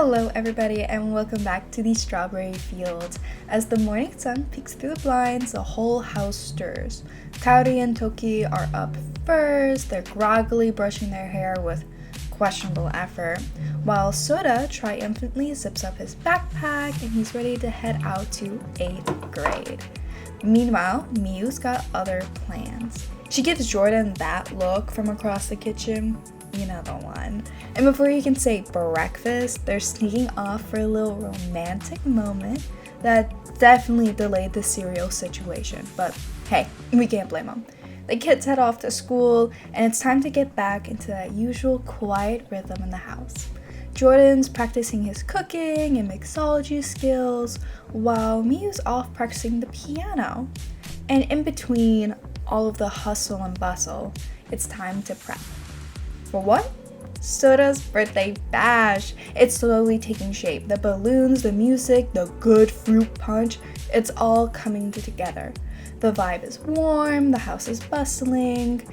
Hello everybody and welcome back to the strawberry fields. As the morning sun peeks through the blinds, the whole house stirs. Kaori and Toki are up first, they're groggily brushing their hair with questionable effort, while Sota triumphantly zips up his backpack and he's ready to head out to 8th grade. Meanwhile, Miyu's got other plans. She gives Jordan that look from across the kitchen. You know the one. And before you can say breakfast, they're sneaking off for a little romantic moment that definitely delayed the cereal situation. But hey, we can't blame them. The kids head off to school, and it's time to get back into that usual quiet rhythm in the house. Jordan's practicing his cooking and mixology skills, while Miyu's off practicing the piano. And in between all of the hustle and bustle, it's time to prep. For what? Sota's birthday bash. It's slowly taking shape. The balloons, the music, the good fruit punch, it's all coming together. The vibe is warm, the house is bustling.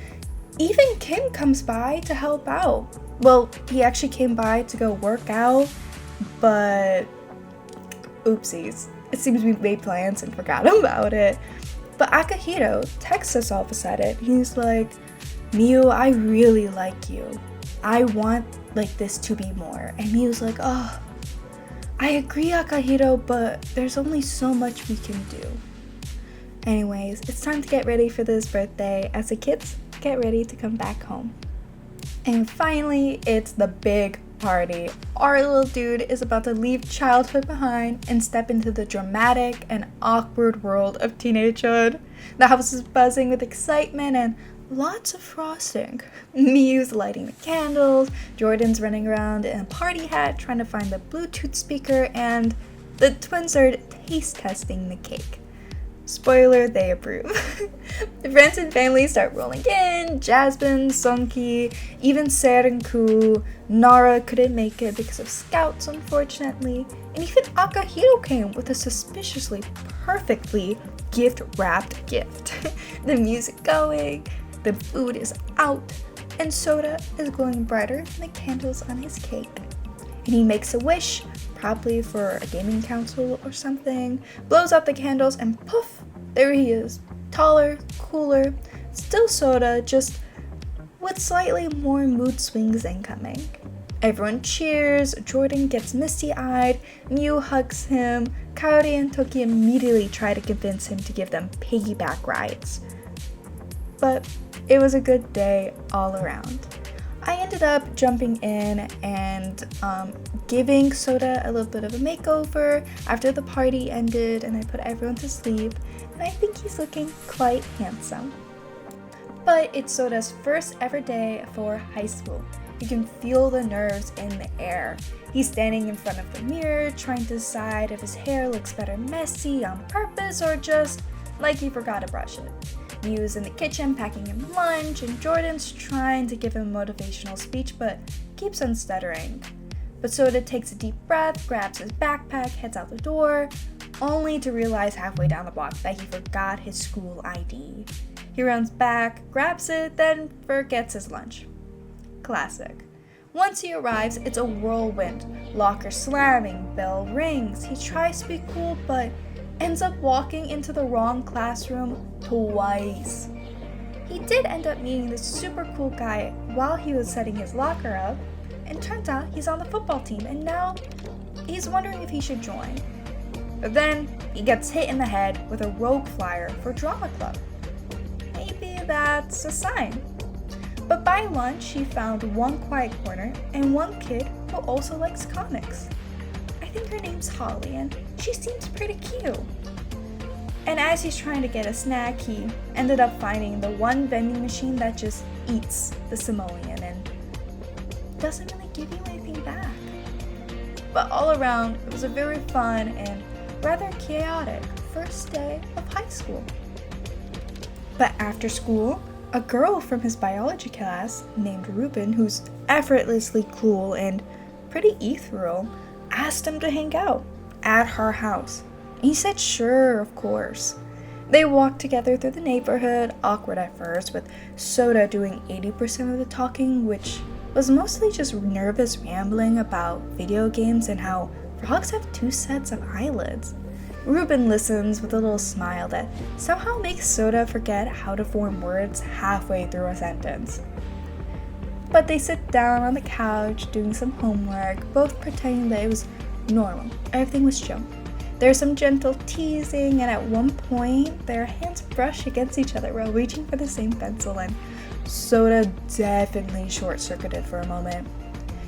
Even Kim comes by to help out. Well, he actually came by to go work out, but oopsies. It seems we made plans and forgot about it. But Akihiro texts us all of a sudden. He's like, Miyu, I really like you. I want this to be more. And Miyu's like, oh, I agree, Akihiro, but there's only so much we can do. Anyways, it's time to get ready for this birthday as the kids get ready to come back home. And finally, it's the big party. Our little dude is about to leave childhood behind and step into the dramatic and awkward world of teenagehood. The house is buzzing with excitement and lots of frosting. Miyu's lighting the candles, Jordan's running around in a party hat trying to find the Bluetooth speaker, and the twins are taste testing the cake. Spoiler, they approve. The friends and family start rolling in. Jasmine, Sunki, even Serenku. Nara couldn't make it because of scouts, unfortunately. And even Akihiro came with a suspiciously perfectly gift-wrapped gift. The music going, the food is out, and Sota is glowing brighter than the candles on his cake. And he makes a wish, probably for a gaming console or something, blows out the candles, and poof, there he is. Taller, cooler, still Sota, just with slightly more mood swings incoming. Everyone cheers, Jordan gets misty-eyed, Miyu hugs him, Kaori and Toki immediately try to convince him to give them piggyback rides. But it was a good day all around. I ended up jumping in and giving Sota a little bit of a makeover after the party ended and I put everyone to sleep, and I think he's looking quite handsome. But it's Sota's first ever day for high school. You can feel the nerves in the air. He's standing in front of the mirror trying to decide if his hair looks better messy on purpose or just like he forgot to brush it. Miyu's in the kitchen packing him lunch, and Jordan's trying to give him a motivational speech but keeps on stuttering. But Sota takes a deep breath, grabs his backpack, heads out the door, only to realize halfway down the block that he forgot his school ID. He runs back, grabs it, then forgets his lunch. Classic. Once he arrives, it's a whirlwind. Locker slamming, bell rings. He tries to be cool but ends up walking into the wrong classroom twice. He did end up meeting this super cool guy while he was setting his locker up, and turns out he's on the football team, and now he's wondering if he should join. But then he gets hit in the head with a rogue flyer for drama club. Maybe that's a sign. But by lunch, he found one quiet corner and one kid who also likes comics. I think her name's Holly, and she seems pretty cute. And as he's trying to get a snack, he ended up finding the one vending machine that just eats the simoleon and doesn't really give you anything back. But all around, it was a very fun and rather chaotic first day of high school. But after school, a girl from his biology class named Ruben, who's effortlessly cool and pretty ethereal, asked him to hang out at her house. He said sure, of course. They walked together through the neighborhood, awkward at first, with Sota doing 80% of the talking, which was mostly just nervous rambling about video games and how frogs have 2 sets of eyelids. Ruben listens with a little smile that somehow makes Sota forget how to form words halfway through a sentence. But they sit down on the couch doing some homework, both pretending that it was normal. Everything was chill. There's some gentle teasing, and at one point, their hands brush against each other while reaching for the same pencil, and Sota definitely short-circuited for a moment.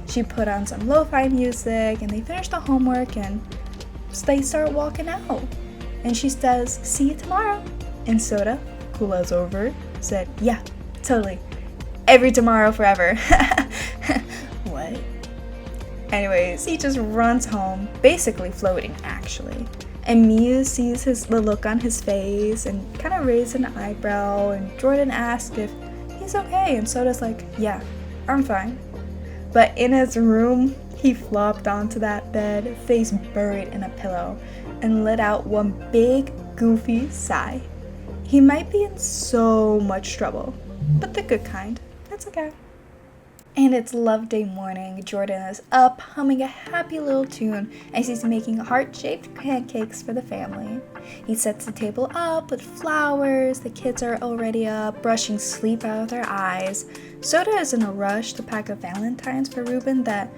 She put on some lo-fi music, and they finish the homework, and they start walking out. And she says, "See you tomorrow." And Sota, cool as over, said, "Yeah, totally. Every tomorrow forever." What? Anyways, he just runs home, basically floating actually. And Miu sees the look on his face and kind of raises an eyebrow, and Jordan asks if he's okay, and Soda's like, "Yeah, I'm fine." But in his room, he flopped onto that bed, face buried in a pillow, and let out one big, goofy sigh. He might be in so much trouble, but the good kind. It's okay. And it's Love Day morning. Jordan is up, humming a happy little tune as he's making heart-shaped pancakes for the family. He sets the table up with flowers. The kids are already up, brushing sleep out of their eyes. Sota is in a rush to pack a Valentine's for Ruben that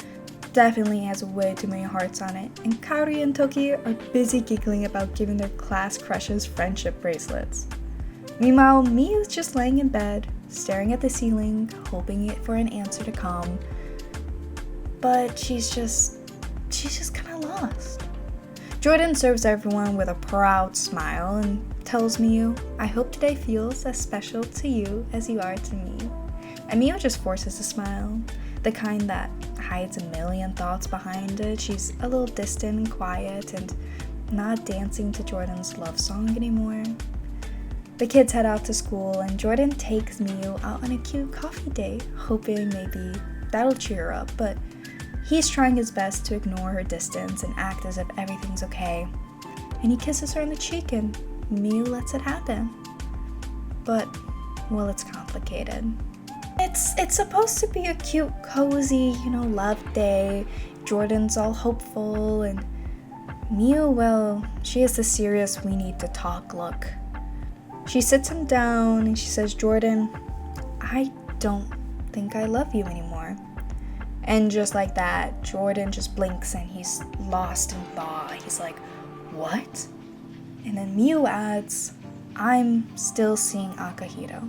definitely has way too many hearts on it. And Kaori and Toki are busy giggling about giving their class crushes friendship bracelets. Meanwhile, Miu's just laying in bed, staring at the ceiling, hoping for an answer to come. But she's just kind of lost. Jordan serves everyone with a proud smile and tells Miu, "I hope today feels as special to you as you are to me." And Miu just forces a smile, the kind that hides a million thoughts behind it. She's a little distant and quiet and not dancing to Jordan's love song anymore. The kids head out to school, and Jordan takes Miu out on a cute coffee date, hoping maybe that'll cheer her up, but he's trying his best to ignore her distance and act as if everything's okay. And he kisses her on the cheek, and Miu lets it happen. But, well, it's complicated. It's supposed to be a cute, cozy, love day. Jordan's all hopeful, and Miu, well, she has the serious "we need to talk" look. She sits him down and she says, "Jordan, I don't think I love you anymore." And just like that, Jordan just blinks and he's lost in thought. He's like, "What?" And then Miu adds, "I'm still seeing Akahito."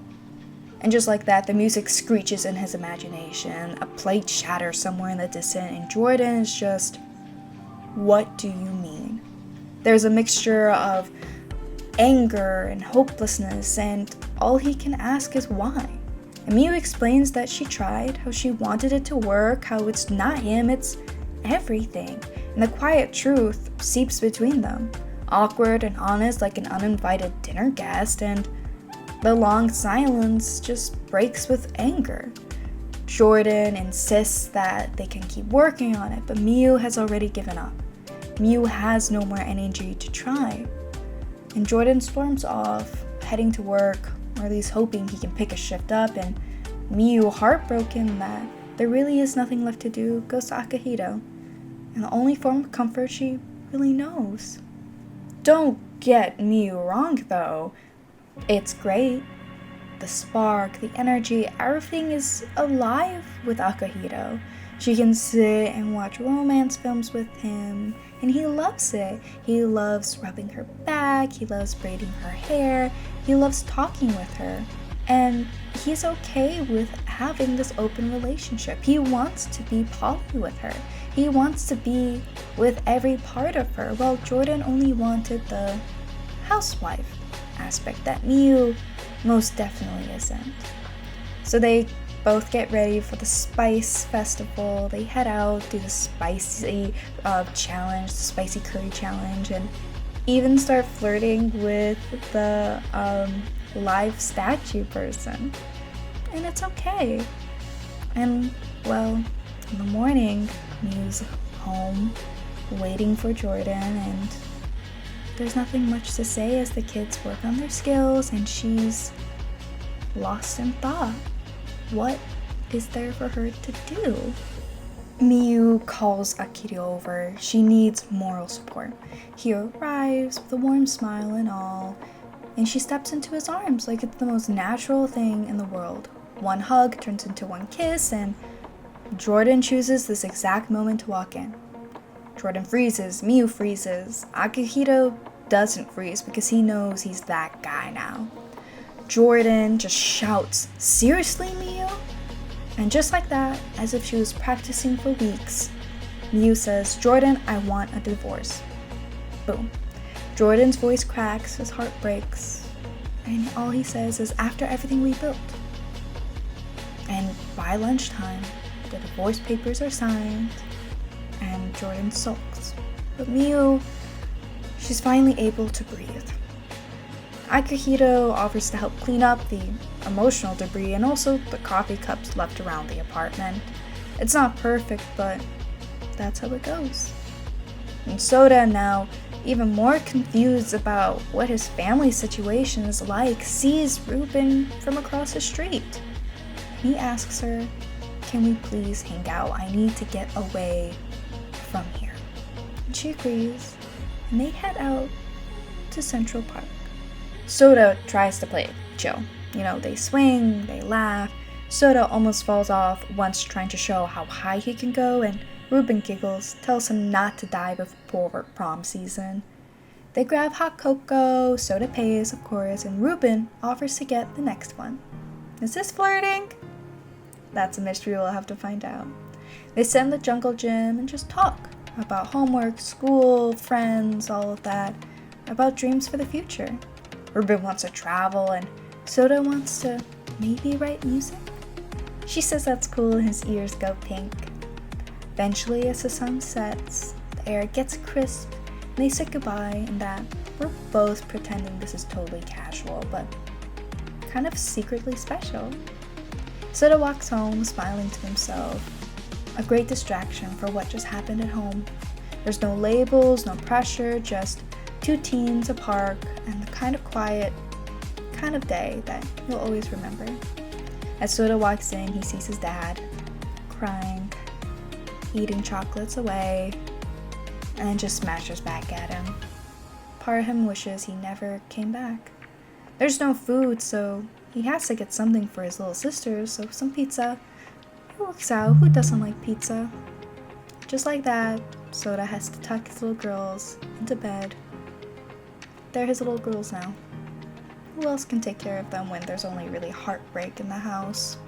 And just like that, the music screeches in his imagination. A plate shatters somewhere in the distance, and Jordan is just, "What do you mean?" There's a mixture of anger and hopelessness, and all he can ask is why. And Miu explains that she tried, how she wanted it to work, how it's not him, it's everything. And the quiet truth seeps between them, awkward and honest like an uninvited dinner guest, and the long silence just breaks with anger. Jordan insists that they can keep working on it, but Miu has already given up. Miu has no more energy to try. And Jordan storms off, heading to work, or at least hoping he can pick a shift up, and Miu, heartbroken that there really is nothing left to do, goes to Akahito, and the only form of comfort she really knows. Don't get Miu wrong though, it's great. The spark, the energy, everything is alive with Akahito. She can sit and watch romance films with him, and he loves it. He loves rubbing her back, he loves braiding her hair, he loves talking with her, and he's okay with having this open relationship. He wants to be poly with her. He wants to be with every part of her, while Jordan only wanted the housewife aspect that Miu most definitely isn't. So they both get ready for the Spice Festival. They head out, do the spicy challenge, the spicy curry challenge, and even start flirting with the live statue person. And it's okay. And, well, in the morning, Miu's home, waiting for Jordan, and there's nothing much to say as the kids work on their skills, and she's lost in thought. What is there for her to do? Miyu calls Akira over. She needs moral support. He arrives with a warm smile and all, and she steps into his arms like it's the most natural thing in the world. One hug turns into one kiss, and Jordan chooses this exact moment to walk in. Jordan freezes, Miyu freezes. Akihito doesn't freeze because he knows he's that guy now. Jordan just shouts, "Seriously, Miyu?" And just like that, as if she was practicing for weeks, Miyu says, "Jordan, I want a divorce." Boom. Jordan's voice cracks, his heart breaks, and all he says is, "After everything we built." And by lunchtime, the divorce papers are signed, and Jordan sulks. But Miyu, she's finally able to breathe. Akihito offers to help clean up the emotional debris and also the coffee cups left around the apartment. It's not perfect, but that's how it goes. And Sota, now even more confused about what his family situation is like, sees Ruben from across the street. He asks her, "Can we please hang out? I need to get away from here." And she agrees, and they head out to Central Park. Sota tries to play it chill. They swing, they laugh. Sota almost falls off once trying to show how high he can go, and Ruben giggles, tells him not to die before prom season. They grab hot cocoa, Sota pays, of course, and Ruben offers to get the next one. Is this flirting? That's a mystery we'll have to find out. They sit in the jungle gym and just talk about homework, school, friends, all of that, about dreams for the future. Ruben wants to travel, and Sota wants to maybe write music. She says that's cool, and his ears go pink. Eventually, as the sun sets, the air gets crisp, and they say goodbye, and that we're both pretending this is totally casual, but kind of secretly special. Sota walks home, smiling to himself. A great distraction for what just happened at home. There's no labels, no pressure, just two teens, a park, and the kind of quiet, kind of day that you'll always remember. As Sota walks in, he sees his dad, crying, eating chocolates away, and just smashes back at him. Part of him wishes he never came back. There's no food, so he has to get something for his little sisters, so some pizza. It works out, who doesn't like pizza? Just like that, Sota has to tuck his little girls into bed. They're his little girls now. Who else can take care of them when there's only really heartbreak in the house?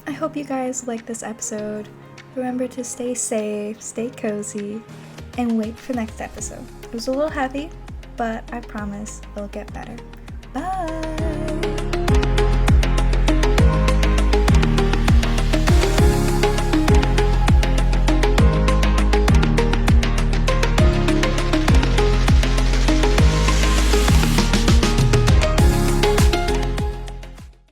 I hope you guys liked this episode. Remember to stay safe, stay cozy, and wait for next episode. It was a little heavy, but I promise it'll get better. Bye!